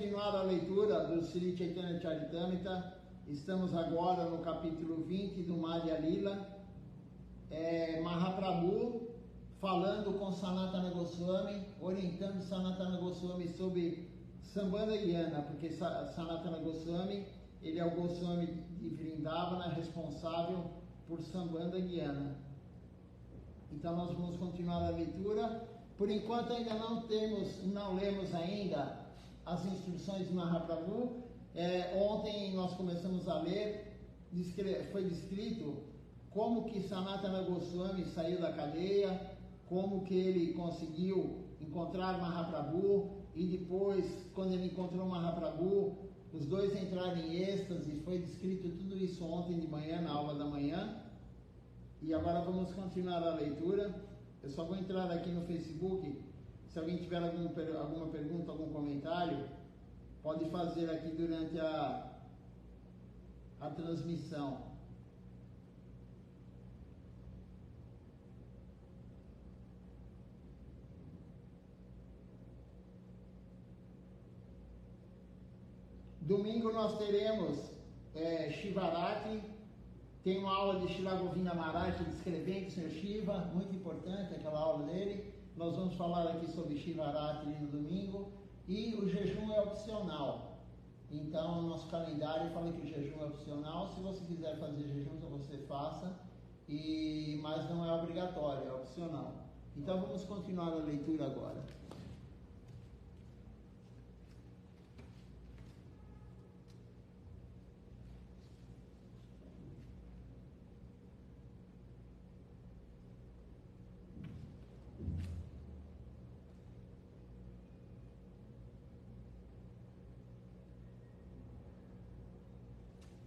continuar a leitura do Sri Chaitanya Charitamrita. Estamos agora no capítulo 20 do Madhya Lila. Mahaprabhu falando com Sanatana Goswami, orientando Sanatana Goswami sobre Sambandha Gyana, porque Sanatana Goswami, ele é o Goswami de Vrindavana, responsável por Sambandha Gyana. Então nós vamos continuar a leitura. Por enquanto ainda não lemos ainda as instruções de Mahaprabhu. Ontem nós começamos a ler, foi descrito como que Sanatana Goswami saiu da cadeia, como que ele conseguiu encontrar Mahaprabhu, e depois, quando ele encontrou Mahaprabhu, os dois entraram em êxtase. Foi descrito tudo isso ontem de manhã, na aula da manhã. E agora vamos continuar a leitura. Eu só vou entrar aqui no Facebook. Se alguém tiver alguma pergunta, algum comentário, pode fazer aqui durante a transmissão. Domingo nós teremos Shivaratri. Tem uma aula de Srila Govinda Maharaj descrevendo o Sr. Shiva, muito importante aquela aula dele. Nós vamos falar aqui sobre Shivaratri no domingo. E o jejum é opcional. Então, o nosso calendário fala que o jejum é opcional. Se você quiser fazer jejum, você faça. Mas não é obrigatório, é opcional. Então, vamos continuar a leitura agora.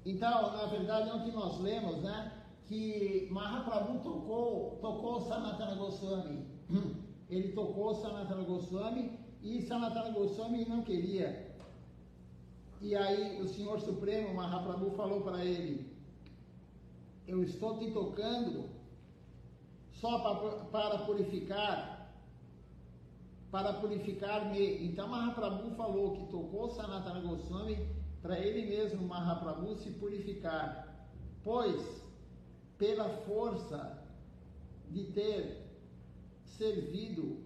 Então, na verdade, ontem nós lemos, que Mahaprabhu tocou Sanatana Goswami. Ele tocou Sanatana Goswami e Sanatana Goswami não queria. E aí o Senhor Supremo, Mahaprabhu, falou para ele: eu estou te tocando só para purificar-me. Então Mahaprabhu falou que tocou Sanatana Goswami para ele mesmo, Mahaprabhu, se purificar, pois pela força de ter servido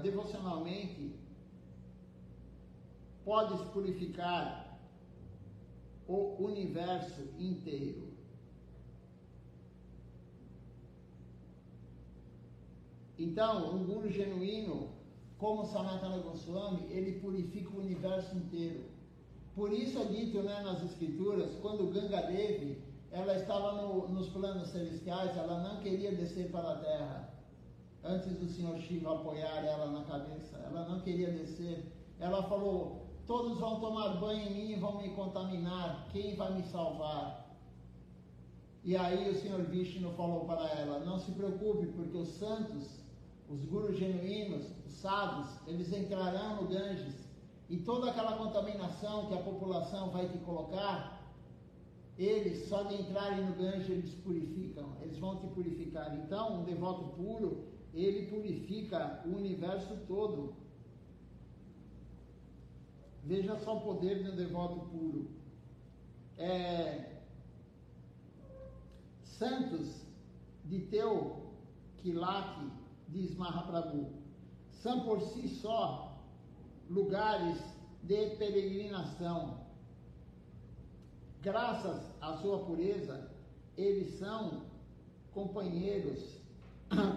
devocionalmente, podes purificar o universo inteiro. Então, um guru genuíno, como Sanatana Goswami, ele purifica o universo inteiro. Por isso é dito, nas escrituras, quando Ganga Devi, ela estava nos planos celestiais, ela não queria descer para a terra, antes do Senhor Shiva apoiar ela na cabeça, ela não queria descer. Ela falou: todos vão tomar banho em mim e vão me contaminar, quem vai me salvar? E aí o Senhor Vishnu falou para ela: não se preocupe, porque os santos, os gurus genuínos, os sadhus, eles entrarão no Ganges. E toda aquela contaminação que a população vai te colocar, eles, só de entrarem no Ganges, eles purificam, eles vão te purificar. Então, um devoto puro, ele purifica o universo todo. Veja só o poder de um devoto puro. Santos de teu quilate, diz Mahaprabhu, são por si só lugares de peregrinação. Graças à sua pureza, eles são companheiros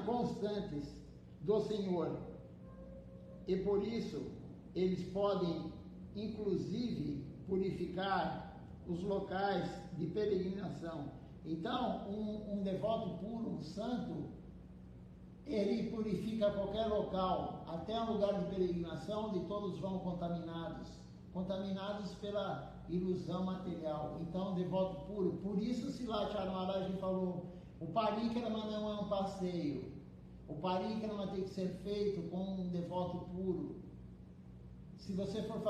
constantes do Senhor. E por isso, eles podem, inclusive, purificar os locais de peregrinação. Então, um devoto puro, um santo, ele purifica qualquer local, até um lugar de peregrinação onde todos vão contaminados pela ilusão material. Então, devoto puro. Por isso Srila Maharaj falou: o parikrama não é um passeio, o parikrama tem que ser feito com um devoto puro. Se você for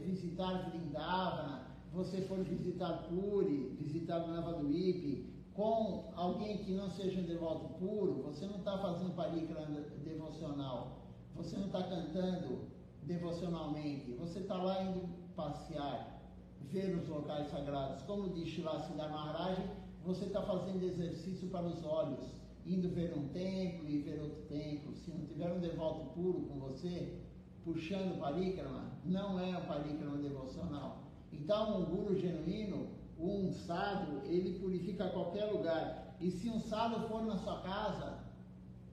visitar Vrindavana, você for visitar Puri, visitar Navadvipa, com alguém que não seja um devoto puro, você não está fazendo parikrama devocional, você não está cantando devocionalmente, você está lá indo passear, ver os locais sagrados, como diz Srila Siddhar Maharaj, você está fazendo exercício para os olhos, indo ver um templo e ver outro templo. Se não tiver um devoto puro com você, puxando parikrama, não é um parikrama devocional. Então, um guru genuíno, um sadhu, ele purifica qualquer lugar. E se um sadhu for na sua casa,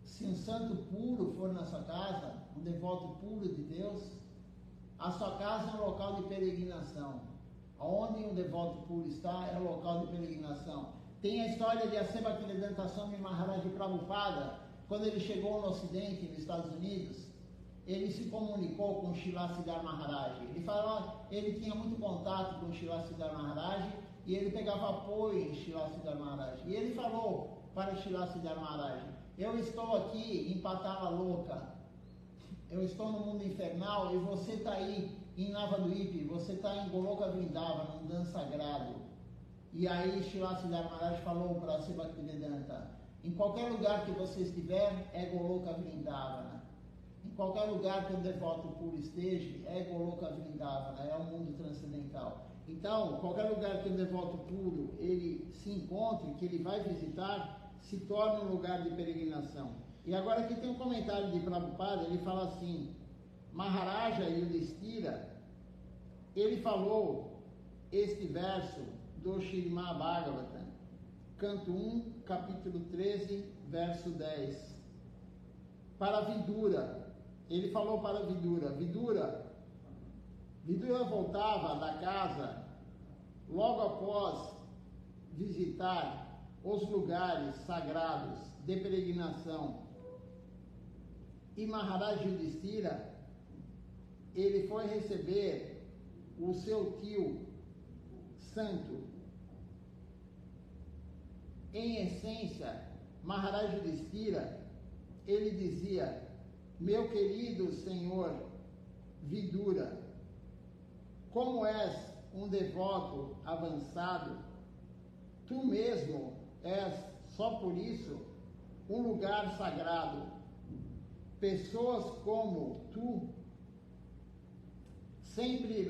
se um santo puro for na sua casa, um devoto puro de Deus, a sua casa é um local de peregrinação. Onde um devoto puro está, é um local de peregrinação. Tem a história de Asya Bhaktivedanta Swami Maharaj Prabhupada, quando ele chegou no Ocidente, nos Estados Unidos, ele se comunicou com Srila Siddhar Maharaj. Ele falou, ele tinha muito contato com Srila Siddhar Maharaj e ele pegava apoio em Srila Siddhar Maharaj. E ele falou para Srila Siddhar Maharaj: eu estou aqui em Patala-loka, eu estou no mundo infernal e você está aí em Navadvipa, você está em Goloka Vrindavana, num dança sagrado. E aí Srila Siddhar Maharaj falou para Asya Bhaktivedanta: em qualquer lugar que você estiver, é Goloka Vrindavana. Em qualquer lugar que um devoto puro esteja, é Goloka Vrindavana, é o mundo transcendental. Então, qualquer lugar que um devoto puro ele se encontre, que ele vai visitar, se torna um lugar de peregrinação. E agora aqui tem um comentário de Prabhupada, ele fala assim: Maharaja Yudhishthira, ele falou este verso do Śrīmad Bhagavatam, canto 1, capítulo 13, verso 10. Para Vidura, ele falou para Vidura. Vidura voltava da casa logo após visitar os lugares sagrados de peregrinação. E Maharaj Yudhishthira, ele foi receber o seu tio santo. Em essência, Maharaj Yudhishthira, ele dizia: meu querido senhor Vidura, como és um devoto avançado, tu mesmo és, só por isso, um lugar sagrado. Pessoas como tu sempre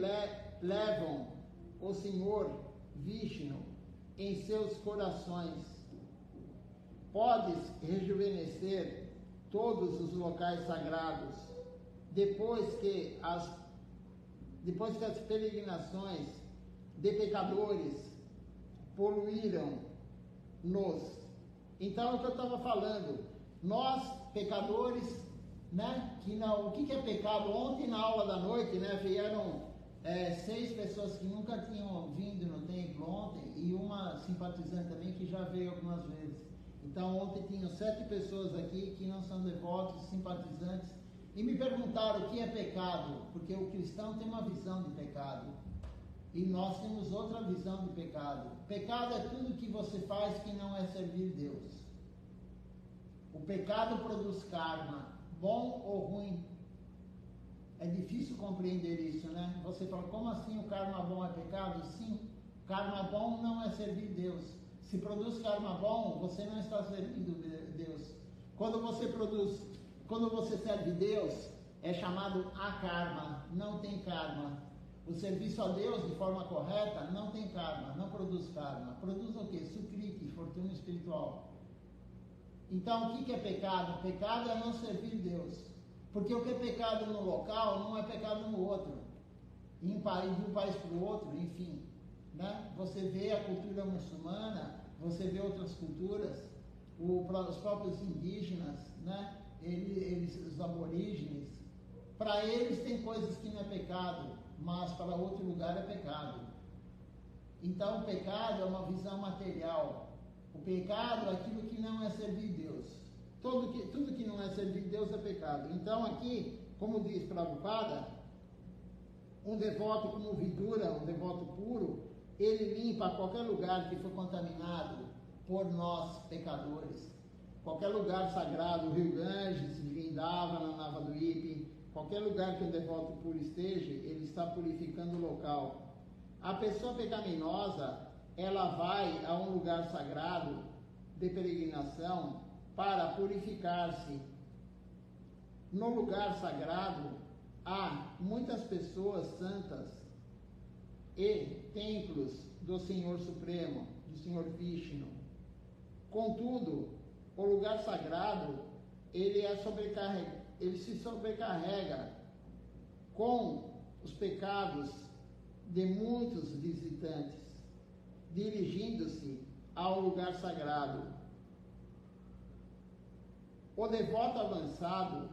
levam o Senhor Vishnu em seus corações. Podes rejuvenescer todos os locais sagrados depois que as peregrinações de pecadores poluíram-nos. Então, é o que eu estava falando, nós pecadores, né, o que é pecado? Ontem na aula da noite, né, vieram 6 pessoas que nunca tinham vindo no templo ontem e uma simpatizante também que já veio algumas vezes. Então ontem tinham 7 pessoas aqui que não são devotos, simpatizantes, e me perguntaram o que é pecado, porque o cristão tem uma visão de pecado e nós temos outra visão de pecado. Pecado é tudo que você faz que não é servir Deus. O pecado produz karma, bom ou ruim. É difícil compreender isso, né? Você fala, como assim o karma bom é pecado? Sim, karma bom não é servir Deus. Se produz karma bom, você não está servindo Deus. Quando você serve Deus, é chamado akarma, não tem karma. O serviço a Deus de forma correta não tem karma, não produz karma. Produz o quê? Sukriti, fortuna espiritual. Então, o que é pecado? Pecado é não servir Deus. Porque o que é pecado no local não é pecado no outro. De um país para o outro, enfim. Né? Você vê a cultura muçulmana, você vê outras culturas, os próprios indígenas, né? Os aborígenes, para eles tem coisas que não é pecado, mas para outro lugar é pecado. Então o pecado é uma visão material. O pecado é aquilo que não é servir Deus. Tudo que não é servir Deus é pecado. Então aqui, como diz Prabhupada, um devoto como Vidura, um devoto puro, ele limpa qualquer lugar que for contaminado por nós pecadores. Qualquer lugar sagrado, Rio Ganges, Vrindavana, Navadvipa, qualquer lugar que um devoto puro esteja, ele está purificando o local. A pessoa pecaminosa, ela vai a um lugar sagrado de peregrinação para purificar-se. No lugar sagrado, há muitas pessoas santas e templos do Senhor Supremo, do Senhor Vishnu. Contudo, o lugar sagrado, ele se sobrecarrega com os pecados de muitos visitantes, dirigindo-se ao lugar sagrado. O devoto avançado,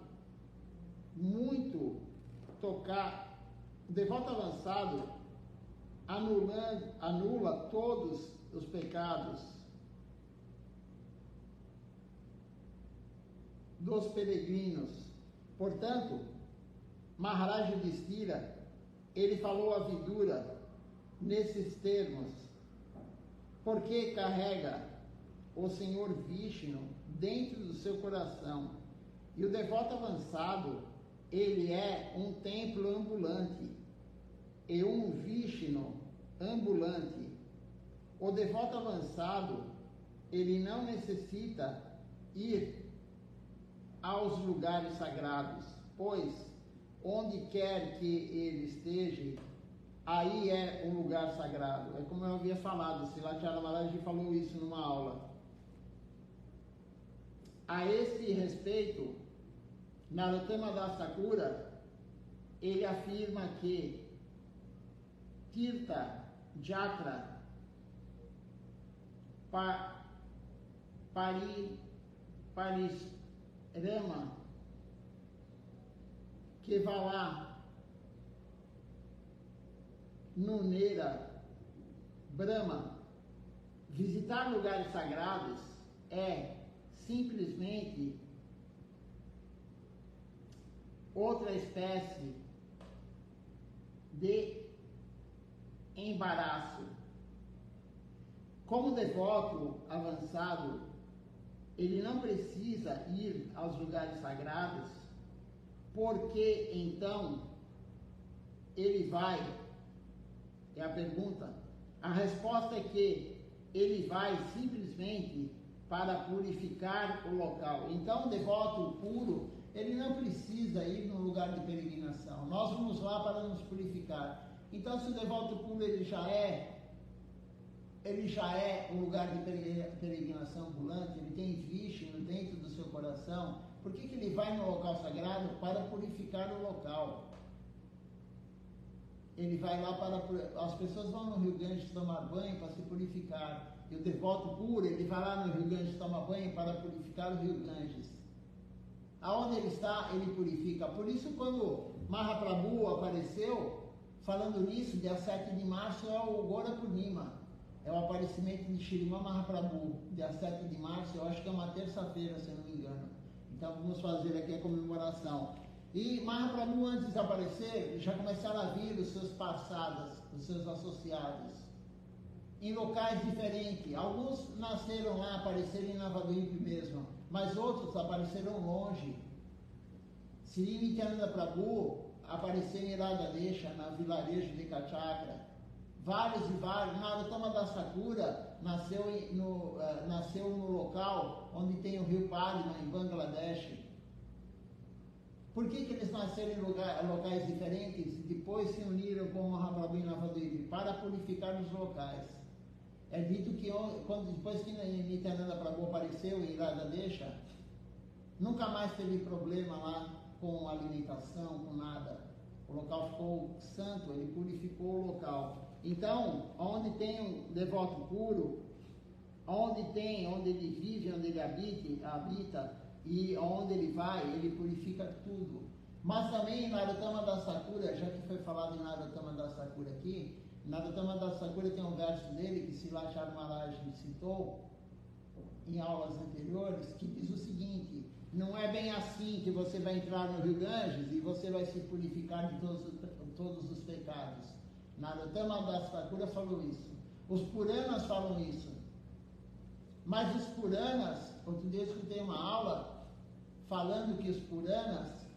anula todos os pecados dos peregrinos. Portanto, Maharaj Yudhishthira, ele falou a Vidura nesses termos: porque carrega o Senhor Vishnu dentro do seu coração, e o devoto avançado, ele é um templo ambulante e um Vishnu ambulante. O devoto avançado, ele não necessita ir aos lugares sagrados, pois onde quer que ele esteja, aí é um lugar sagrado. É como eu havia falado, Srila Maharaj falou isso numa aula. A esse respeito, Narottama Das Thakura, ele afirma que Tirtha, Jatra, Parisrama, Kevala, Nunera, Brahma, visitar lugares sagrados é simplesmente outra espécie de embaraço. Como devoto avançado, ele não precisa ir aos lugares sagrados, porque então ele vai. É a pergunta. A resposta é que ele vai simplesmente para purificar o local. Então, o devoto puro, ele não precisa ir no lugar de peregrinação. Nós vamos lá para nos purificar. Então, se o devoto puro ele já é um lugar de peregrinação ambulante, ele tem Vishnu dentro do seu coração, por que ele vai no local sagrado? Para purificar o local. Ele vai lá as pessoas vão no Rio Ganges tomar banho para se purificar. E o devoto puro, ele vai lá no Rio Ganges tomar banho para purificar o Rio Ganges. Aonde ele está, ele purifica. Por isso, quando Mahaprabhu apareceu, falando nisso, dia 7 de março é o Gora Purnima. É o aparecimento de Shrimad Mahaprabhu, dia 7 de março, eu acho que é uma terça-feira, se eu não me engano. Então vamos fazer aqui a comemoração. E Mahaprabhu, antes de aparecer, já começaram a vir os seus passados, os seus associados, em locais diferentes. Alguns nasceram lá, apareceram em Navadvip mesmo, mas outros apareceram longe. Sri Nityananda Prabhu apareceu em Radhadesha, na vilarejo de Kachakra. Vários e vários. Narottama Das Thakura nasceu no local onde tem o rio Padma, em Bangladesh. Por que eles nasceram em locais diferentes e depois se uniram com Mahaprabhu em Navadvip? Para purificar os locais. É dito que depois que Nityananda Prabhu apareceu em Radhadesha, nunca mais teve problema lá com alimentação, com nada. O local ficou santo, ele purificou o local. Então, onde tem um devoto puro, onde ele vive, onde ele habita, e onde ele vai, ele purifica tudo. Mas também em Narottama Das Thakura, já que foi falado em Narottama Das Thakura aqui, Narottama Das Thakura tem um verso dele que Srila Maharaj citou em aulas anteriores, que diz o seguinte: não é bem assim que você vai entrar no Rio Ganges e você vai se purificar de todos os pecados. Narottama Das Thakura falou isso. Os Puranas falam isso. Mas os Puranas, outro dia eu escutei uma aula falando que os Puranas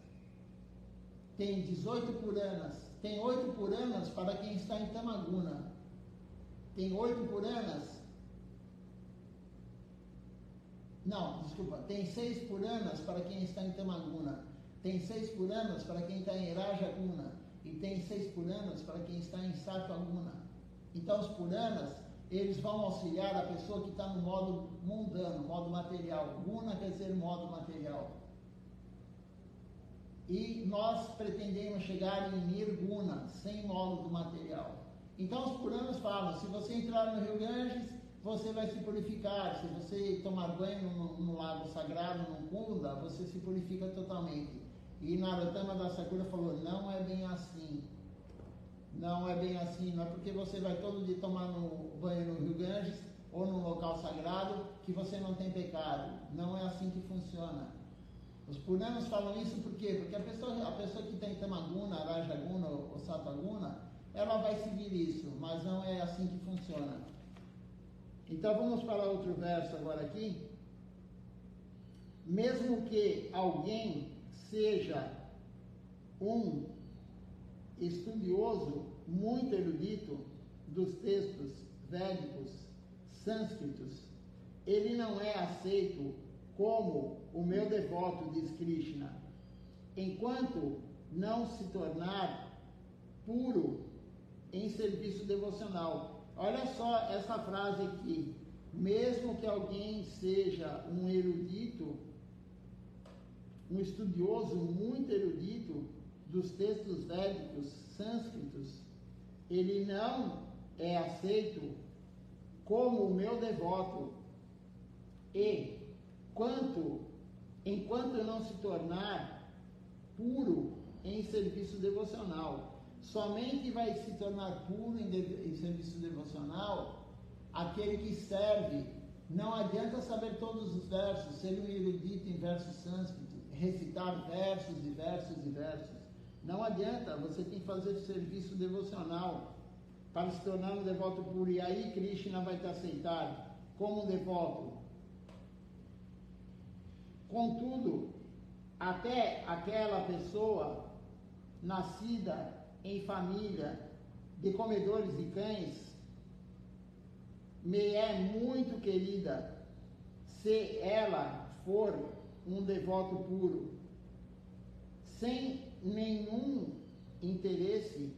tem 18 Puranas. Tem 8 Puranas para quem está em Tamaguna. Tem 8 Puranas. Não, desculpa. Tem 6 Puranas para quem está em Tamaguna. tem 6 Puranas para quem está em Rajaguna e tem 6 Puranas para quem está em Sattva-guna. Então os Puranas, eles vão auxiliar a pessoa que está no modo mundano, modo material. Guna quer dizer modo material. E nós pretendemos chegar em Nirguna, sem modo do material. Então os Puranas falam, se você entrar no Rio Ganges, você vai se purificar. Se você tomar banho no lago sagrado, no Kunda, você se purifica totalmente. E Narottama Dasakura falou, não é bem assim. Não é bem assim, não é porque você vai todo dia tomar banho no Rio Ganges ou num local sagrado que você não tem pecado. Não é assim que funciona. Os Puranas falam isso por quê? Porque a pessoa que tem Tamaguna, Rajaguna ou Sattva-guna, ela vai seguir isso, mas não é assim que funciona. Então vamos para outro verso agora aqui. Mesmo que alguém seja um estudioso muito erudito dos textos védicos, sânscritos, ele não é aceito como o meu devoto, diz Krishna, enquanto não se tornar puro em serviço devocional. Olha só essa frase aqui, mesmo que alguém seja um erudito, um estudioso muito erudito dos textos védicos sânscritos, ele não é aceito como o meu devoto, e enquanto não se tornar puro em serviço devocional. Somente vai se tornar puro em serviço devocional aquele que serve. Não adianta saber todos os versos, ser um erudito em versos sânscritos, recitar versos e versos e versos. Não adianta, você tem que fazer serviço devocional para se tornar um devoto puro. E aí Krishna vai te aceitar como um devoto. Contudo, até aquela pessoa nascida em família de comedores de cães me é muito querida se ela for um devoto puro, sem nenhum interesse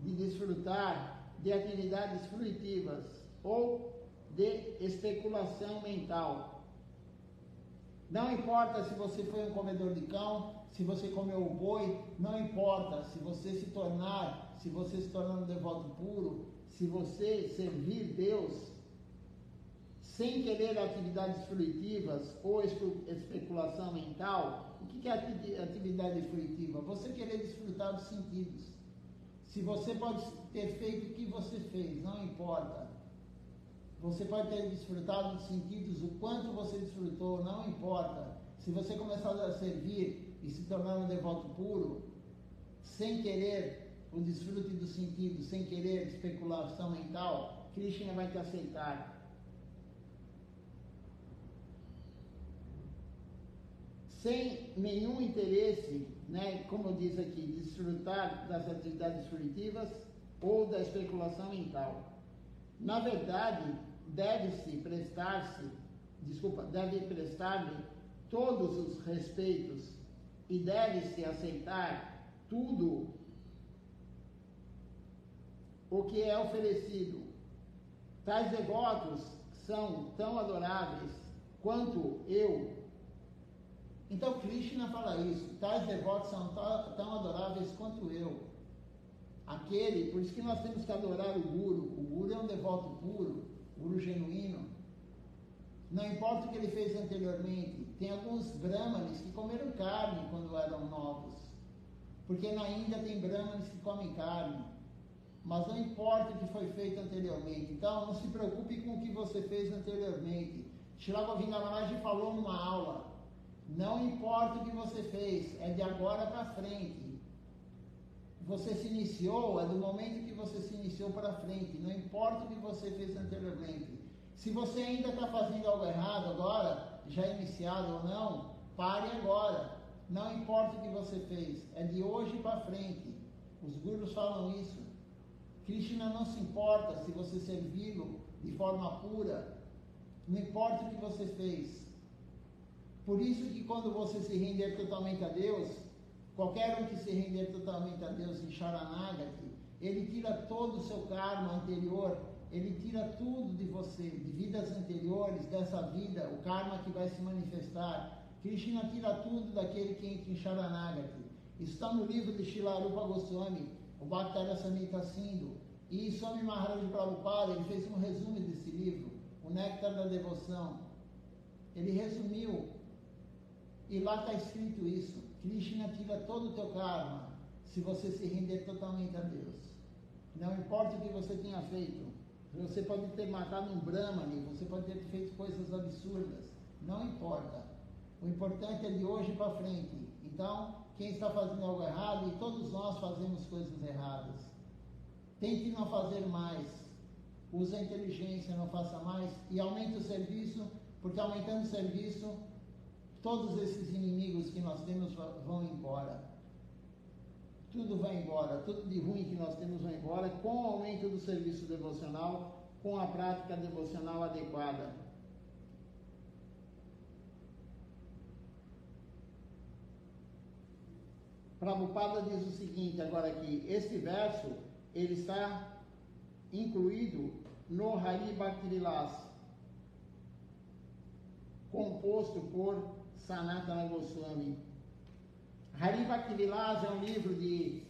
de desfrutar de atividades fruitivas ou de especulação mental. Não importa se você foi um comedor de cão, se você comeu o boi, não importa se você se tornar um devoto puro, se você servir Deus sem querer atividades fruitivas ou especulação mental. O que é atividade fruitiva? Você querer desfrutar dos sentidos. Se você pode ter feito o que você fez, não importa. Você pode ter desfrutado dos sentidos, o quanto você desfrutou, não importa. Se você começar a servir e se tornar um devoto puro, sem querer o desfrute dos sentidos, sem querer especulação mental, Krishna vai te aceitar. Sem nenhum interesse, como diz aqui, desfrutar das atividades fruitivas ou da especulação mental. Na verdade, deve prestar-lhe todos os respeitos e deve-se aceitar tudo o que é oferecido. Tais devotos são tão adoráveis quanto eu. Então Krishna fala isso, tais devotos são tão adoráveis quanto eu. Por isso que nós temos que adorar o Guru é um devoto puro, Guru genuíno. Não importa o que ele fez anteriormente, tem alguns brahmanes que comeram carne quando eram novos, porque na Índia tem brahmanes que comem carne, mas não importa o que foi feito anteriormente. Então não se preocupe com o que você fez anteriormente. Srila Govinda Maharaj falou numa aula, não importa o que você fez, é de agora para frente. Você se iniciou, é do momento que você se iniciou para frente, não importa o que você fez anteriormente. Se você ainda está fazendo algo errado agora, já iniciado ou não, pare agora. Não importa o que você fez, é de hoje para frente. Os gurus falam isso. Krishna não se importa se você servi-lo de forma pura, não importa o que você fez. Por isso que quando você se render totalmente a Deus, Qualquer um que se render totalmente a Deus em Sharanagati, ele tira todo o seu karma anterior, ele tira tudo de você, de vidas anteriores, dessa vida, o karma que vai se manifestar. Krishna tira tudo daquele que entra em Sharanagati. Está no livro de Srila Rupa Goswami, o Bhaktara Samhita Sindhu. E Swami Maharaj Prabhupada, ele fez um resumo desse livro, o Néctar da Devoção. Ele resumiu, e lá está escrito isso: Krishna tira todo o teu karma, se você se render totalmente a Deus. Não importa o que você tenha feito, você pode ter matado um Brahmani, você pode ter feito coisas absurdas, não importa. O importante é de hoje para frente. Então, quem está fazendo algo errado, e todos nós fazemos coisas erradas, tente não fazer mais, use a inteligência, não faça mais, e aumente o serviço, porque aumentando o serviço, todos esses inimigos que nós temos vão embora. Tudo vai embora, tudo de ruim que nós temos vai embora, com o aumento do serviço devocional, com a prática devocional adequada. Prabhupada diz o seguinte agora aqui: este verso, ele está incluído no Hari Bhakti Vilas, composto por Sanatana Goswami. Hari Bhakti Vilas é um livro de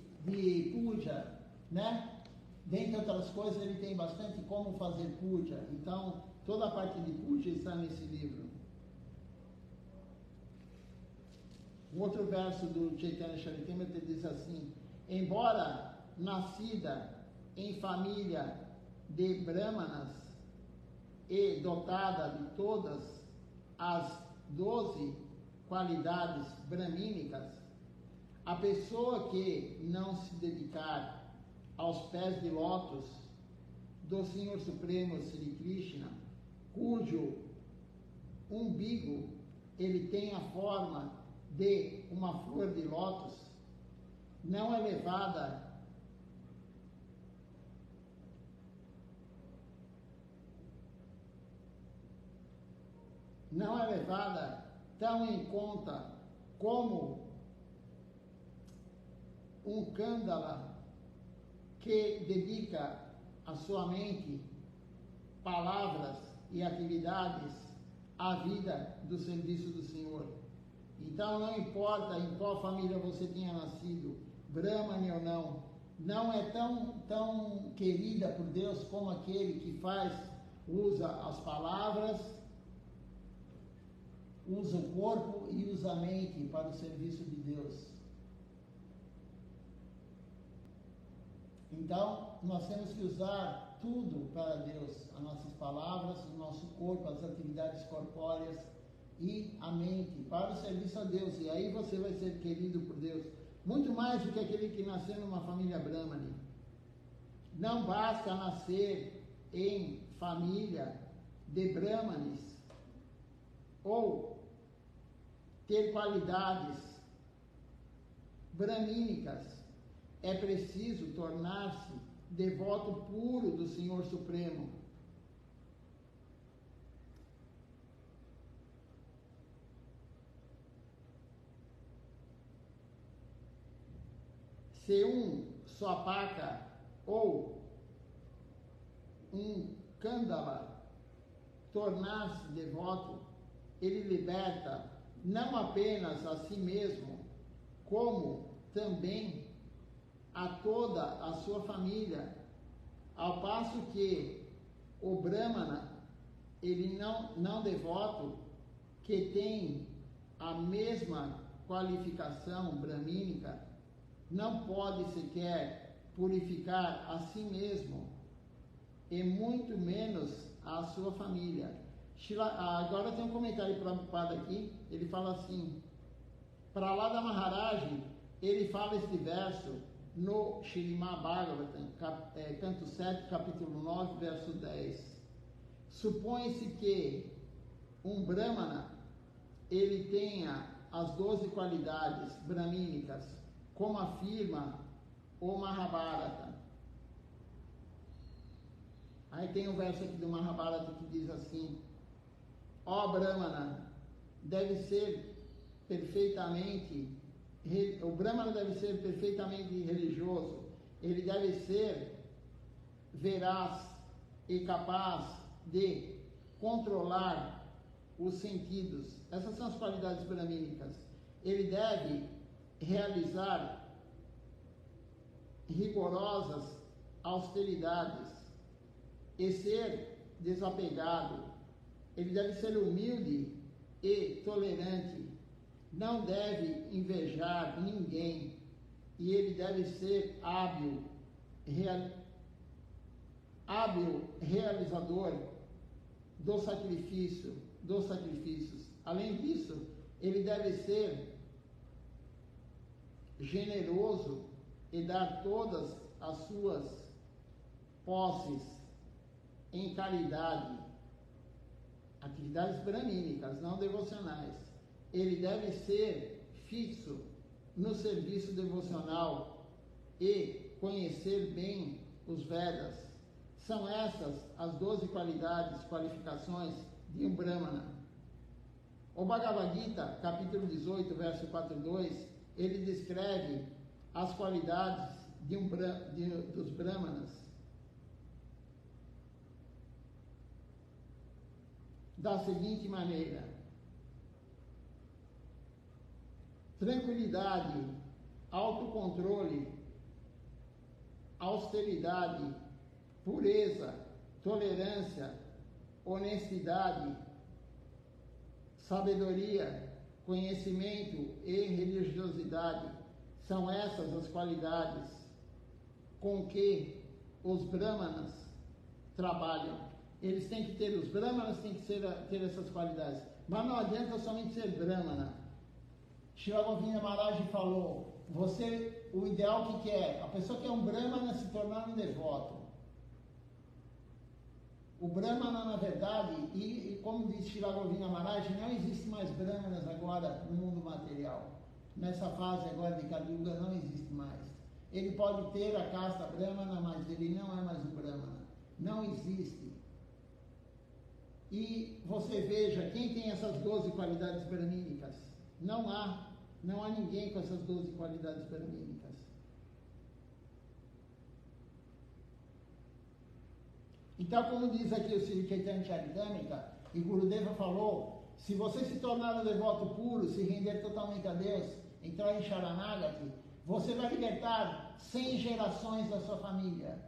puja, né? Dentre outras coisas, ele tem bastante como fazer puja. Então, toda a parte de puja está nesse livro. Um outro verso do Chaitanya Charitamrita diz assim: embora nascida em família de brahmanas e dotada de todas as 12 qualidades brahmínicas, a pessoa que não se dedicar aos pés de lótus do Senhor Supremo Sri Krishna, cujo umbigo ele tem a forma de uma flor de lótus, não é levada tão em conta como um Kandala que dedica a sua mente, palavras e atividades à vida do serviço do Senhor. Então, não importa em qual família você tenha nascido, Brahmani ou não, não é tão querida por Deus como aquele que usa as palavras, usa o corpo e usa a mente para o serviço de Deus. Então, nós temos que usar tudo para Deus, as nossas palavras, o nosso corpo, as atividades corpóreas e a mente, para o serviço a Deus. E aí você vai ser querido por Deus, muito mais do que aquele que nasceu numa família brahmani. Não basta nascer em família de brahmanes ou ter qualidades brahmínicas. É preciso tornar-se devoto puro do Senhor Supremo. Se um Swapaka ou um Kandala tornar-se devoto, ele liberta não apenas a si mesmo, como também a toda a sua família, ao passo que o Brahmana, ele não devoto, que tem a mesma qualificação brahmínica, não pode sequer purificar a si mesmo, e muito menos a sua família. Agora tem um comentário Prabhupada aqui, ele fala assim: Prahlada Maharaj, ele fala este verso no Srimad Bhagavatam, canto 7, capítulo 9, verso 10. Supõe-se que um Brahmana, ele tenha as 12 qualidades brahmínicas, como afirma o Mahabharata. Aí tem um verso aqui do Mahabharata que diz assim: ó Brahmana, deve ser perfeitamente o Brahmana deve ser perfeitamente religioso, ele deve ser veraz e capaz de controlar os sentidos. Essas são as qualidades brahmínicas. Ele deve realizar rigorosas austeridades e ser desapegado. Ele deve ser humilde e tolerante, não deve invejar ninguém, e ele deve ser hábil realizador dos sacrifícios. Além disso, ele deve ser generoso e dar todas as suas posses em caridade, atividades brahmínicas, não devocionais. Ele deve ser fixo no serviço devocional e conhecer bem os Vedas. São essas as 12 qualificações de um Brahmana. O Bhagavad Gita, capítulo 18, verso 4.2, ele descreve as qualidades dos Brahmanas da seguinte maneira: tranquilidade, autocontrole, austeridade, pureza, tolerância, honestidade, sabedoria, conhecimento e religiosidade. São essas as qualidades com que os Brahmanas trabalham. Os Brahmanas têm que ter essas qualidades. Mas não adianta somente ser Brahmana. Srila Govinda Maharaj falou, o ideal que é? A pessoa que é um Brahmana se tornar um devoto. O Brahmana, na verdade, e como diz Srila Govinda Maharaj, não existe mais Brahmanas agora no mundo material. Nessa fase agora de Kali Yuga não existe mais. Ele pode ter a casta Brahmana, mas ele não é mais um Brahmana. Não existe. E você veja, quem tem essas 12 qualidades brahmínicas? Não há ninguém com essas 12 qualidades brahmínicas. Então, como diz aqui o Sri Chaitanya Charitamrita, e Gurudeva falou, se você se tornar um devoto puro, se render totalmente a Deus, entrar em Sharanagati, você vai libertar 100 gerações da sua família.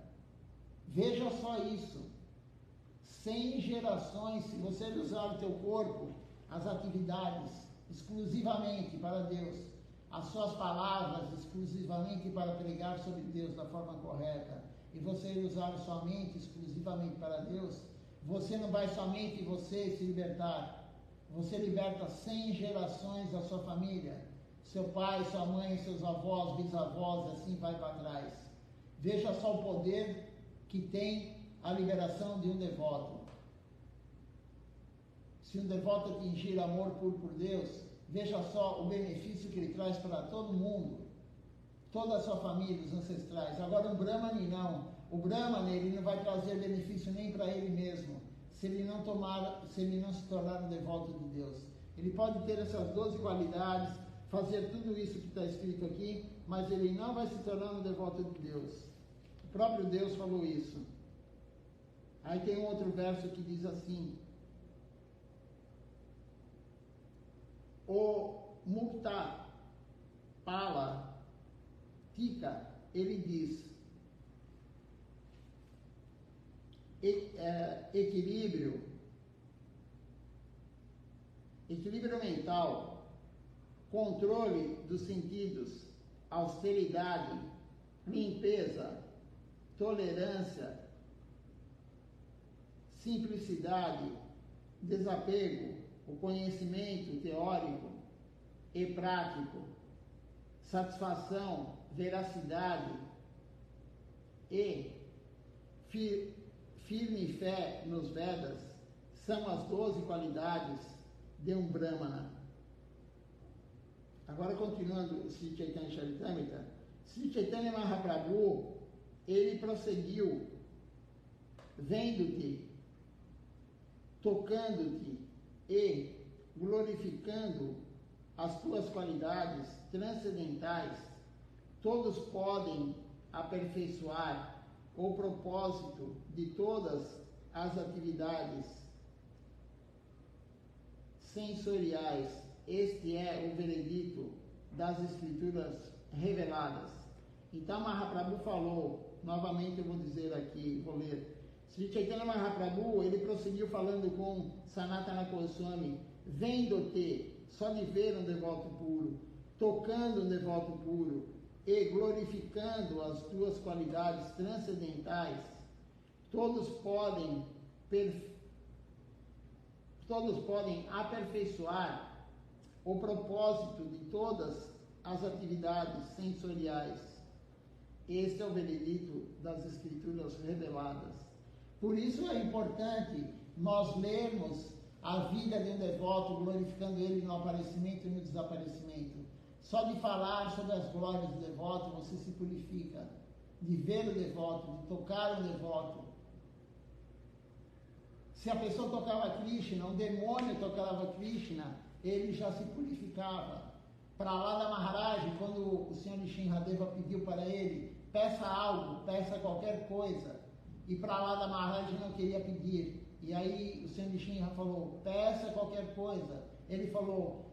Veja só isso. 100 gerações, se você usar o teu corpo, as atividades, exclusivamente para Deus, as suas palavras exclusivamente para pregar sobre Deus da forma correta, e você usar a sua mente exclusivamente para Deus, você não vai somente você se libertar, você liberta 100 gerações da sua família, seu pai, sua mãe, seus avós, bisavós, assim vai para trás. Veja só o poder que tem a liberação de um devoto. Se um devoto atingir amor puro por Deus, veja só o benefício que ele traz para todo mundo, toda a sua família, os ancestrais. Agora um Brahmani não. O Brahmani, ele não vai trazer benefício nem para ele mesmo, se ele não se tornar um devoto de Deus. Ele pode ter essas 12 qualidades, fazer tudo isso que está escrito aqui, mas ele não vai se tornar um devoto de Deus. O próprio Deus falou isso. Aí tem um outro verso que diz assim: o Mukta Pala Tika, ele diz, equilíbrio mental, controle dos sentidos, austeridade, limpeza, tolerância, simplicidade, desapego, o conhecimento teórico e prático, satisfação, veracidade e firme fé nos Vedas são as 12 qualidades de um Brahmana. Agora, continuando Sri Chaitanya Charitamrita, Sri Chaitanya Mahaprabhu, ele prosseguiu, vendo-te, tocando-te e glorificando as tuas qualidades transcendentais, todos podem aperfeiçoar o propósito de todas as atividades sensoriais. Este é o veredito das Escrituras reveladas. Então Mahaprabhu falou, novamente eu vou dizer aqui, vou ler. Sri Chaitanya Mahaprabhu, ele prosseguiu falando com Sanatana Goswami, vendo-te, só de ver um devoto puro, tocando um devoto puro e glorificando as tuas qualidades transcendentais, todos podem aperfeiçoar o propósito de todas as atividades sensoriais. Este é o veredito das Escrituras reveladas. Por isso é importante nós lermos a vida de um devoto, glorificando ele no aparecimento e no desaparecimento. Só de falar sobre as glórias do devoto, você se purifica. De ver o devoto, de tocar o devoto. Se a pessoa tocava Krishna, um demônio tocava Krishna, ele já se purificava. Para lá da Maharaj, quando o Senhor Nishinradeva pediu para ele, peça algo, peça qualquer coisa. E para lá da Maharaj não queria pedir. E aí o Senhor Nishinra falou, peça qualquer coisa. Ele falou,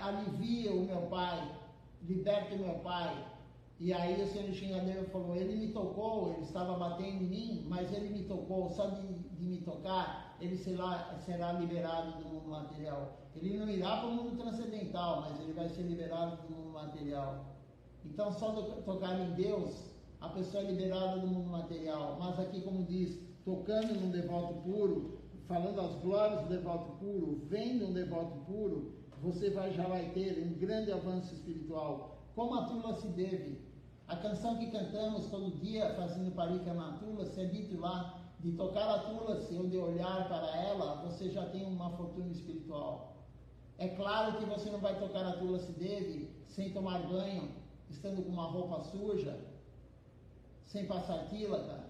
alivia o meu pai, liberta o meu pai. E aí o Senhor Nishinradeva falou, ele me tocou, ele estava batendo em mim, mas ele me tocou, só de me tocar, ele será liberado do mundo material. Ele não irá para o mundo transcendental, mas ele vai ser liberado do mundo material. Então só tocar em Deus, a pessoa é liberada do mundo material. Mas aqui, como diz, tocando num devoto puro, falando as glórias do devoto puro, vendo um devoto puro, você já vai ter um grande avanço espiritual. Como a Tulasi Devi, a canção que cantamos todo dia, fazendo Parikama Tulasi, é dito lá, de tocar a Tulasi ou de olhar para ela, você já tem uma fortuna espiritual. É claro que você não vai tocar a Tulasi Devi sem tomar banho, estando com uma roupa suja, sem passar tilaka.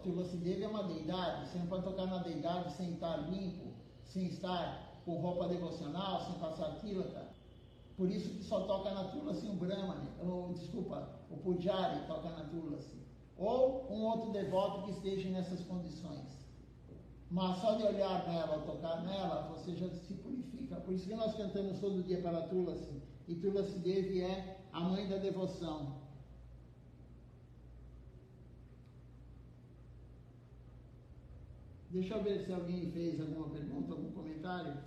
Tulasi Devi é uma deidade, você não pode tocar na deidade sem estar limpo, sem estar com roupa devocional, sem passar tilaka. Por isso que só toca na Tulasi um Brahmane, o Pujari toca na Tulasi. Ou um outro devoto que esteja nessas condições. Mas só de olhar nela ou tocar nela, você já se purifica. Por isso que nós cantamos todo dia para a Tulasi. E Tulasi Devi é a mãe da devoção. Deixa eu ver se alguém fez alguma pergunta, algum comentário.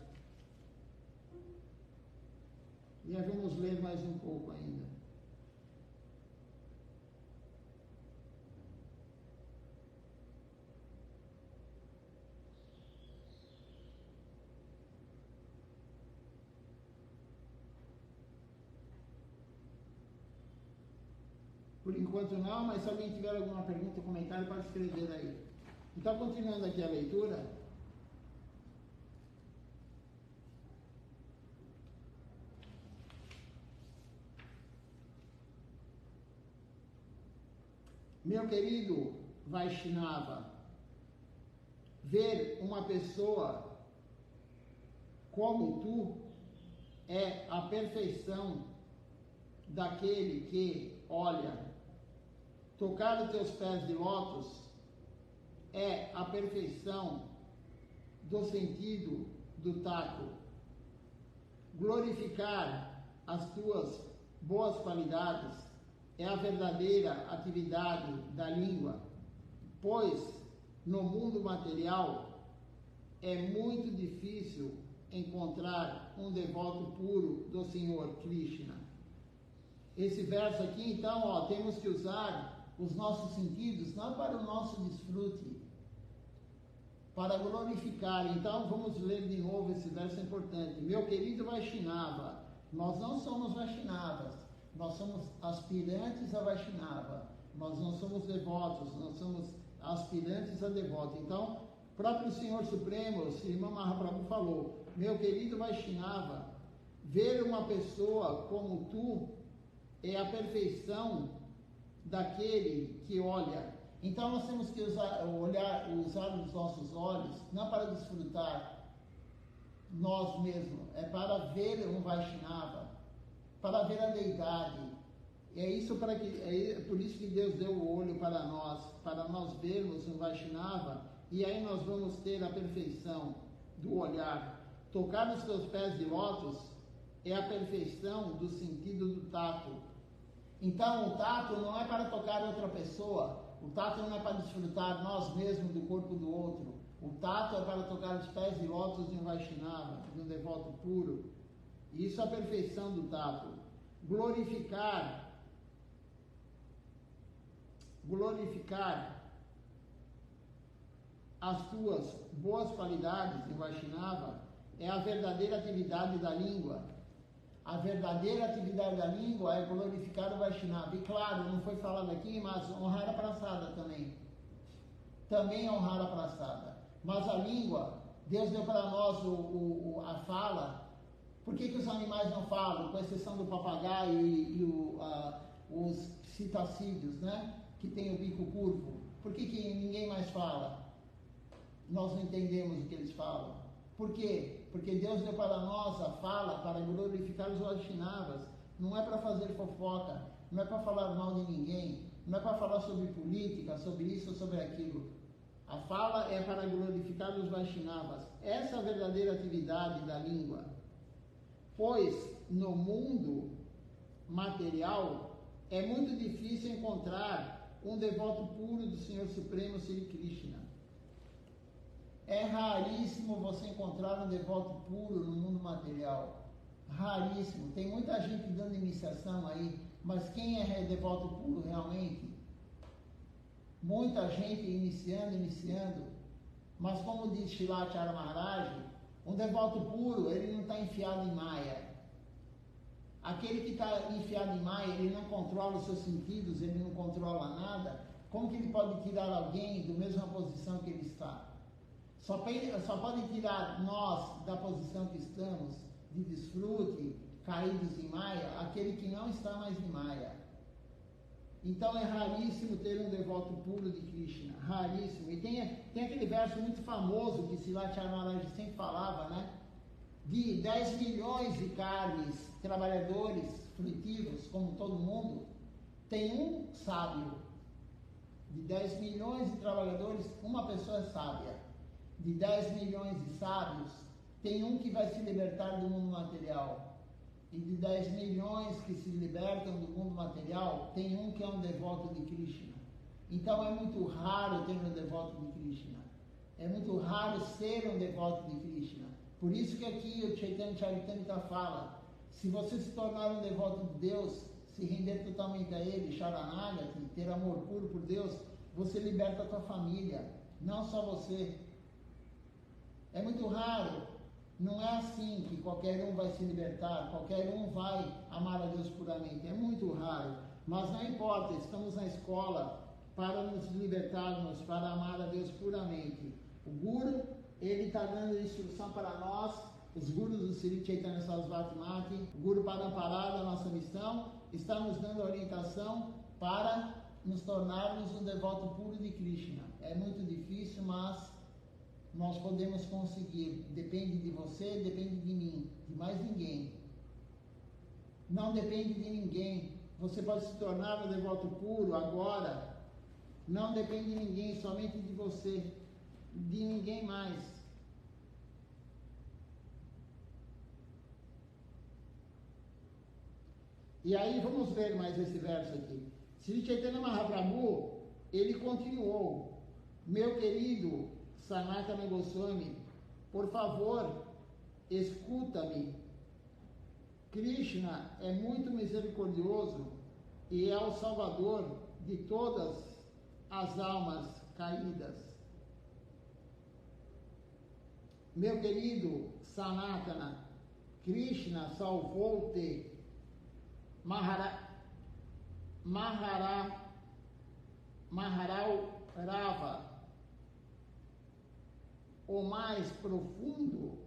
E aí vamos ler mais um pouco ainda. Por enquanto não, mas se alguém tiver alguma pergunta ou comentário, pode escrever aí. Então, continuando aqui a leitura. Meu querido Vaishnava, ver uma pessoa como tu é a perfeição daquele que olha. Tocar os teus pés de lótus é a perfeição do sentido do tato. Glorificar as tuas boas qualidades é a verdadeira atividade da língua, pois no mundo material é muito difícil encontrar um devoto puro do Senhor Krishna. Esse verso aqui, então, temos que usar os nossos sentidos não para o nosso desfrute, para glorificar. Então vamos ler de novo esse verso importante. Meu querido Vaishnava, nós não somos Vaishnavas, nós somos aspirantes a Vaishnava, nós não somos devotos, nós somos aspirantes a devoto. Então, o próprio Senhor Supremo, Srimad Mahaprabhu falou, meu querido Vaishnava, ver uma pessoa como tu é a perfeição daquele que olha. Então nós temos que usar os nossos olhos não para desfrutar nós mesmos, é para ver um Vaishnava, para ver a deidade. É por isso que Deus deu o olho para nós vermos um Vaishnava, e aí nós vamos ter a perfeição do olhar. Tocar os teus pés de lótus é a perfeição do sentido do tato. Então o tato não é para tocar outra pessoa, o tato não é para desfrutar nós mesmos do corpo do outro, o tato é para tocar os pés de lótus de um Vaishnava, de um devoto puro. Isso é a perfeição do tato. Glorificar as tuas boas qualidades de Vaishnava é a verdadeira atividade da língua. A verdadeira atividade da língua é glorificar o Vaishnava. E claro, não foi falado aqui, mas honrar a praçada também. Também honrar a praçada. Mas a língua, Deus deu para nós a fala. Por que os animais não falam, com exceção do papagaio e os citacídeos, né? Que tem o bico curvo? Por que ninguém mais fala? Nós não entendemos o que eles falam. Por quê? Porque Deus deu para nós a fala para glorificar os Vaishnavas. Não é para fazer fofoca, não é para falar mal de ninguém, não é para falar sobre política, sobre isso ou sobre aquilo. A fala é para glorificar os Vaishnavas. Essa é a verdadeira atividade da língua. Pois no mundo material é muito difícil encontrar um devoto puro do Senhor Supremo Sri Krishna. É raríssimo você encontrar um devoto puro no mundo material. Raríssimo. Tem muita gente dando iniciação aí, mas quem é devoto puro realmente? Muita gente iniciando. Mas como diz Shilacharya Maharaj, um devoto puro, ele não está enfiado em Maya. Aquele que está enfiado em Maya, ele não controla os seus sentidos, ele não controla nada. Como que ele pode tirar alguém da mesma posição que ele está? Só pode tirar nós da posição que estamos, de desfrute, caídos em Maya, aquele que não está mais em Maya. Então é raríssimo ter um devoto puro de Krishna, raríssimo. E tem aquele verso muito famoso que Shilacharya Maharaj sempre falava, né? De 10 milhões de carnes, trabalhadores frutivos, como todo mundo, tem um sábio. De 10 milhões de trabalhadores, uma pessoa é sábia. De 10 milhões de sábios, tem um que vai se libertar do mundo material. E de 10 milhões que se libertam do mundo material, tem um que é um devoto de Krishna. Então é muito raro ter um devoto de Krishna. É muito raro ser um devoto de Krishna. Por isso que aqui o Chaitanya Charitamrita fala, se você se tornar um devoto de Deus, se render totalmente a Ele, Sharanagati, ter amor puro por Deus, você liberta a tua família, não só você. É muito raro, não é assim que qualquer um vai se libertar, qualquer um vai amar a Deus puramente, é muito raro. Mas não importa, estamos na escola para nos libertarmos, para amar a Deus puramente. O Guru, ele está dando instrução para nós, os Gurus do Sri Chaitanya Sarasvati Mati, o Guru Parampara da nossa missão, está nos dando orientação para nos tornarmos um devoto puro de Krishna. É muito difícil, mas nós podemos conseguir. Depende de você, depende de mim, de mais ninguém. Não depende de ninguém. Você pode se tornar um devoto puro agora. Não depende de ninguém, somente de você, de ninguém mais. E aí vamos ver mais esse verso aqui. Sri Chaitanya Mahaprabhu, ele continuou: meu querido Sanatana Goswami, por favor, escuta-me. Krishna é muito misericordioso e é o salvador de todas as almas caídas. Meu querido Sanatana, Krishna salvou-te, Maharal Rava, o mais profundo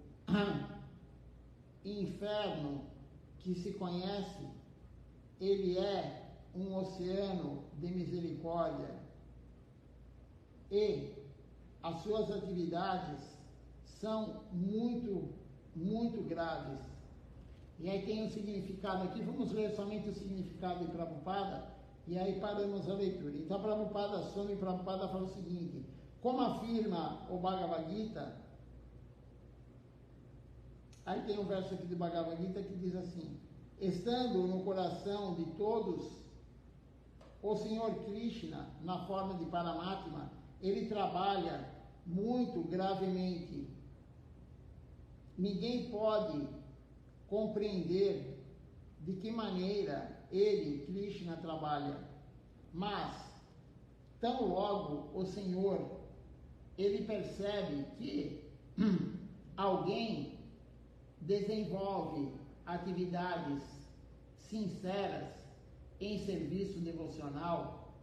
inferno que se conhece. Ele é um oceano de misericórdia e as suas atividades são muito muito graves. E aí tem um significado aqui, vamos ler somente o significado de Prabhupada, e aí paramos a leitura. Então Swami Prabhupada fala o seguinte: como afirma o Bhagavad Gita, aí tem um verso aqui do Bhagavad Gita que diz assim: estando no coração de todos, o Senhor Krishna, na forma de Paramatma, ele trabalha muito gravemente. Ninguém pode compreender de que maneira ele, Krishna, trabalha. Mas, tão logo o Senhor, ele percebe que alguém desenvolve atividades sinceras em serviço devocional,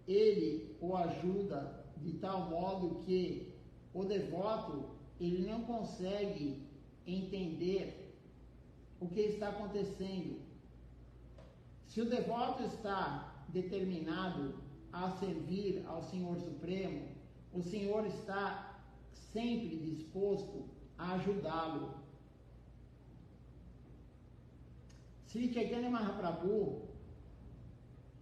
ele o ajuda de tal modo que o devoto, ele não consegue entender o que está acontecendo. Se o devoto está determinado a servir ao Senhor Supremo, o Senhor está sempre disposto a ajudá-lo. Sri Chaitanya Mahaprabhu,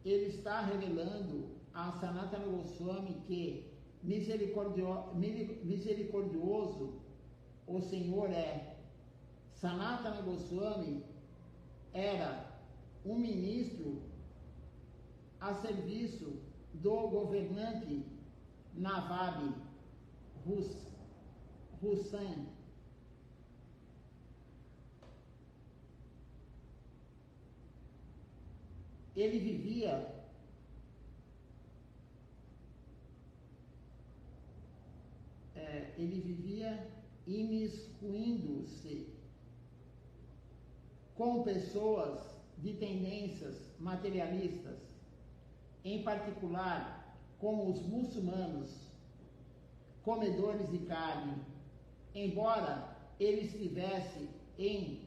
ele está revelando a Sanatana Goswami que misericordioso o Senhor é. Sanatana Goswami era um ministro a serviço do governante Navab Hussain. Ele vivia imiscuindo-se com pessoas de tendências materialistas, em particular com os muçulmanos, comedores de carne. Embora ele estivesse em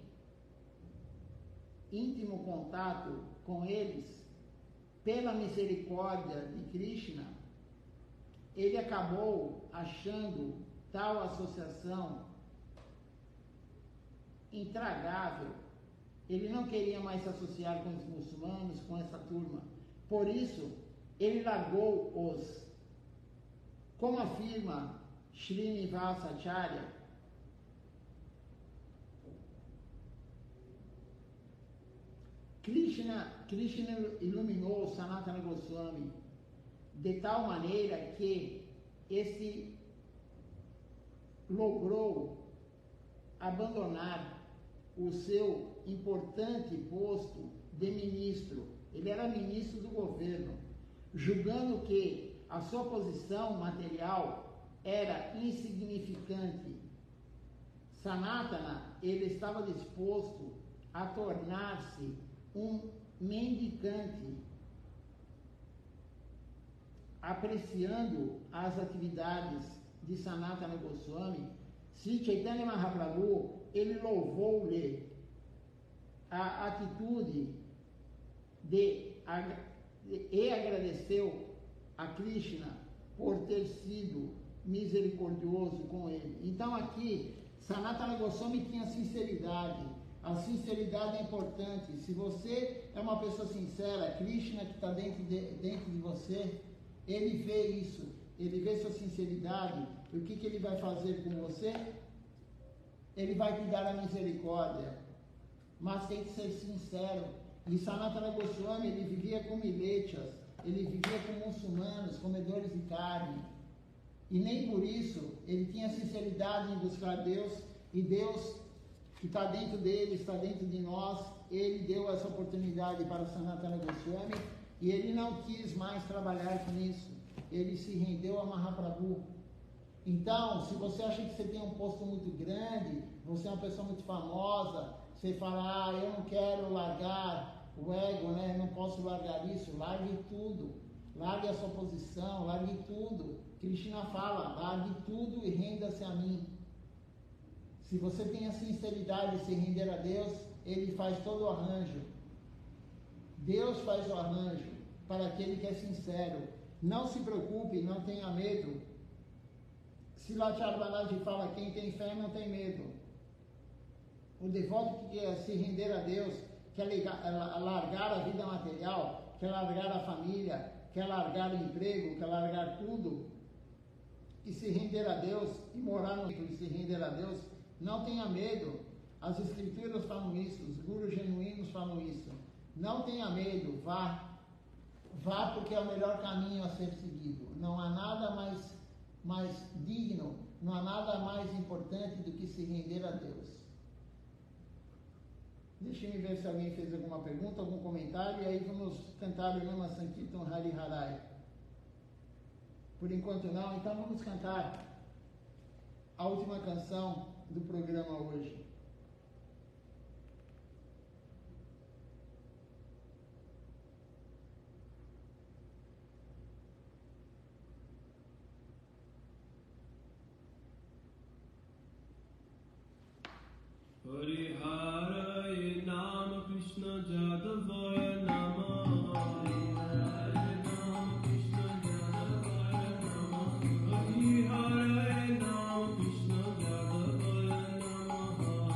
íntimo contato com eles, pela misericórdia de Krishna, ele acabou achando tal associação intragável. Ele não queria mais se associar com os muçulmanos, com essa turma. Por isso, ele largou-os. Como afirma Srinivasa Acharya, Krishna iluminou Sanatana Goswami de tal maneira que esse logrou abandonar o seu importante posto de ministro. Ele era ministro do governo, julgando que a sua posição material era insignificante. Sanatana, ele estava disposto a tornar-se um mendicante, apreciando as atividades de Sanatana Goswami. Sri Chaitanya Mahaprabhu, ele louvou-lhe a atitude e agradeceu a Krishna por ter sido misericordioso com ele. Então aqui, Sanatana Goswami tinha sinceridade. A sinceridade é importante. Se você é uma pessoa sincera, Krishna que está dentro de você, ele vê isso, ele vê sua sinceridade. E o que ele vai fazer com você? Ele vai te dar a misericórdia. Mas tem que ser sincero. E Sanatana Goswami, ele vivia com milechas, ele vivia com muçulmanos, comedores de carne. E nem por isso ele tinha sinceridade em buscar Deus. E Deus, que está dentro dele, está dentro de nós, ele deu essa oportunidade para Sanatana Goswami. E ele não quis mais trabalhar com isso. Ele se rendeu a Mahaprabhu. Então, se você acha que você tem um posto muito grande, você é uma pessoa muito famosa, você fala, eu não quero largar o ego, né? Não posso largar isso. Largue tudo. Largue a sua posição, largue tudo. Krishna fala, largue tudo e renda-se a mim. Se você tem a sinceridade de se render a Deus, Ele faz todo o arranjo. Deus faz o arranjo para aquele que é sincero. Não se preocupe, não tenha medo. Srila Charbalaji fala, quem tem fé não tem medo. O devoto que quer se render a Deus, quer largar a vida material, quer largar a família, quer largar o emprego, quer largar tudo, e se render a Deus, e morar no templo, e se render a Deus, não tenha medo. As escrituras falam isso, os gurus genuínos falam isso. Não tenha medo, vá. Vá, porque é o melhor caminho a ser seguido. Não há nada mais digno, não há nada mais importante do que se render a Deus. Deixa eu ver se alguém fez alguma pergunta, algum comentário, e aí vamos cantar o Nama Sankirtan Hari Harai. Por enquanto não, então vamos cantar a última canção do programa hoje. Hari Hare Nama Krishna Jadavaya Nama Hari Hare Nama Krishna Jadavaya Nama Hari Hare Nama Krishna Jadavaya Nama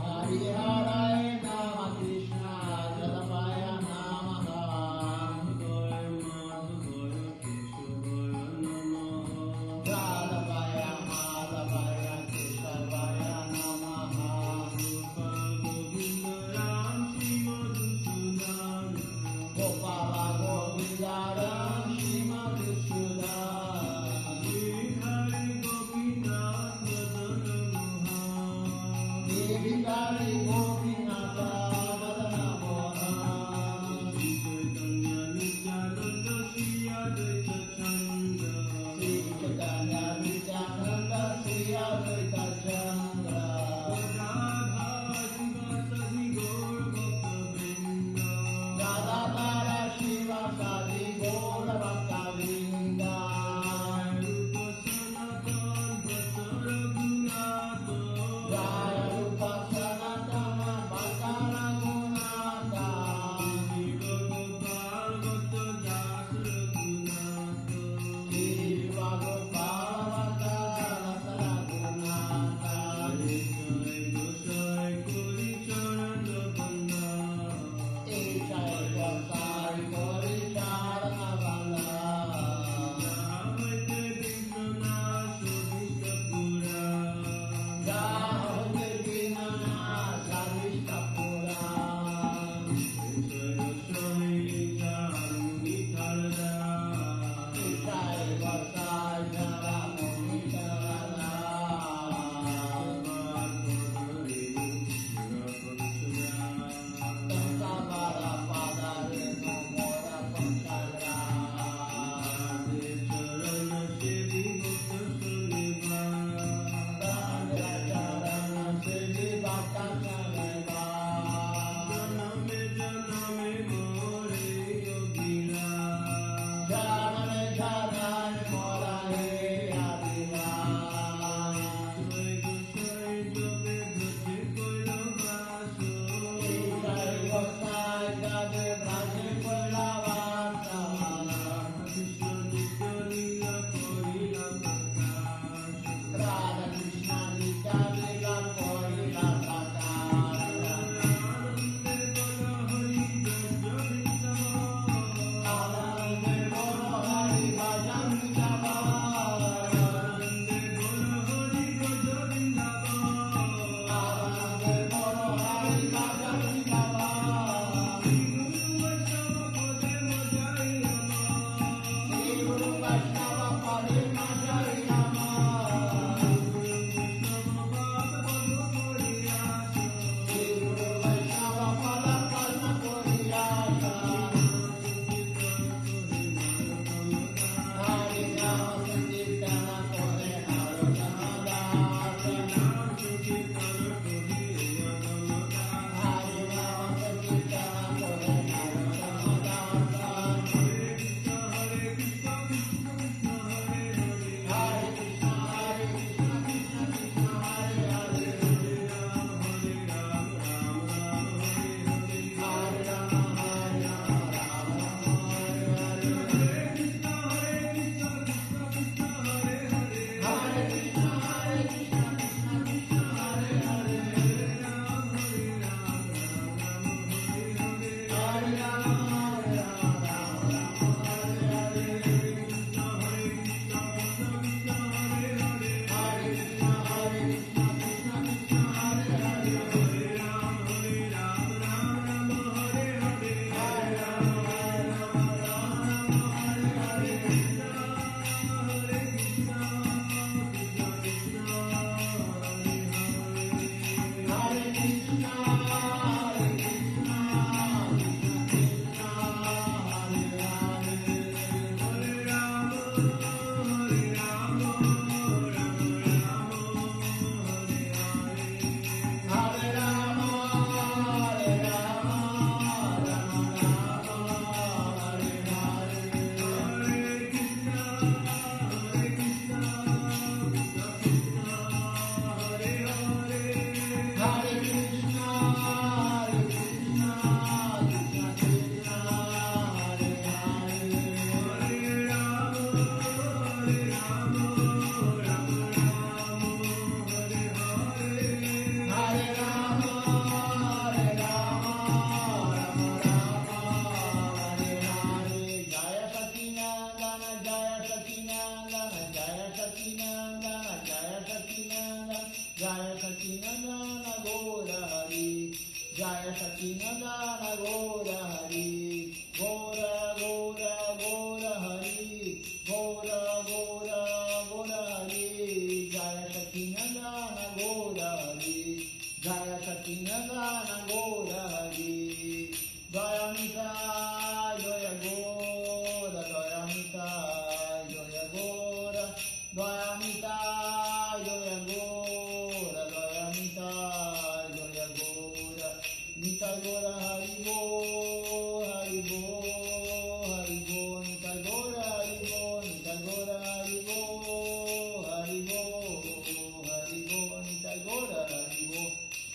Sakinandana Gora Hari, Gora Gora Gora Hari, Gora Gora Gora Hari, Jaya Sakinandana Gora Hari, Jaya Sakinandana Gora Hari, Jaya Nitai, Jaya Gora, Jaya Nitai, Jaya Gora, Jaya Nitai, Jaya Gora, Jaya Nitai, Jaya Gora, Nitai Gora Haribo, Haribo, Haribo, Nitai Gora Haribo, Nitai Gora Haribo, Haribo, Haribo, Nitai Gora Haribo,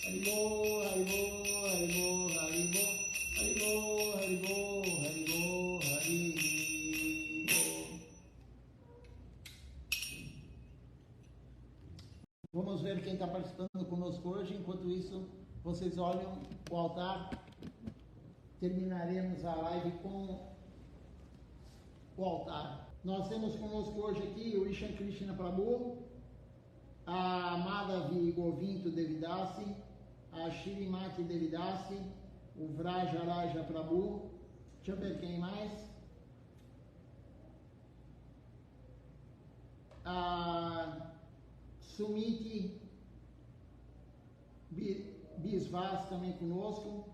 Haribo, Haribo, Haribo, Haribo, Haribo, Haribo, Haribo, Haribo. Vamos ver quem está participando conosco hoje. Enquanto isso, vocês olham o altar. Terminaremos a live com o altar. Nós temos conosco hoje aqui o Ishan Krishna Prabhu, a Madhavi Govinto Devidasi, a Shrimati Devidasi, o Vrajaraja Prabhu. Deixa eu ver quem mais. A Sumiti Bisvas também conosco.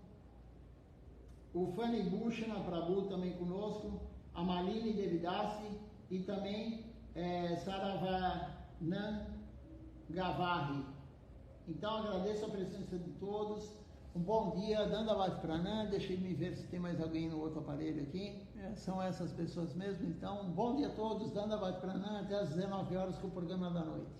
O Fani Bhushana Prabhu também conosco. A Malini Devidasi e também Saravanan Gavarri. Então agradeço a presença de todos. Um bom dia, Dandavat Pranam. Deixa eu me ver se tem mais alguém no outro aparelho aqui. São essas pessoas mesmo. Então, um bom dia a todos, Dandavat Pranam, até às 19 horas com o programa da noite.